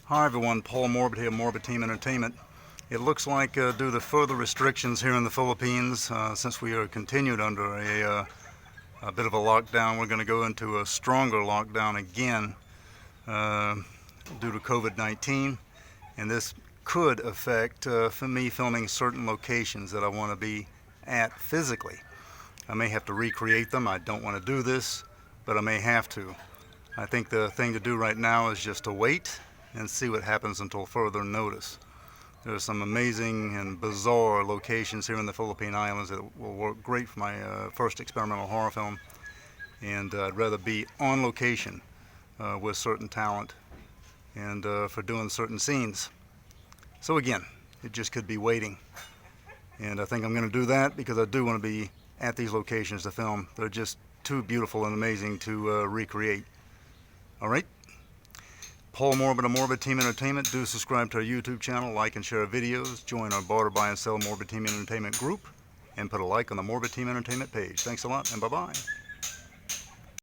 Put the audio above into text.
Hi everyone, Paul Morbid here, Morbid Team Entertainment. It looks like due to further restrictions here in the Philippines, since we are continued under a bit of a lockdown, we're going to go into a stronger lockdown again due to Covid-19, and this could affect for me filming certain locations that I want to be at physically. I may have to recreate them. I don't want to do this, but I may have to. I think the thing to do right now is just to wait and see what happens until further notice. There are some amazing and bizarre locations here in the Philippine Islands that will work great for my first experimental horror film, and I'd rather be on location with certain talent and for doing certain scenes. So again, it just could be waiting, and I think I'm going to do that because I do want to be at these locations to film. They're just too beautiful and amazing to recreate. Alright? Paul Morbid of Morbid Team Entertainment. Do subscribe to our YouTube channel, like and share our videos, join our barter, buy and sell Morbid Team Entertainment group, and put a like on the Morbid Team Entertainment page. Thanks a lot, and bye-bye.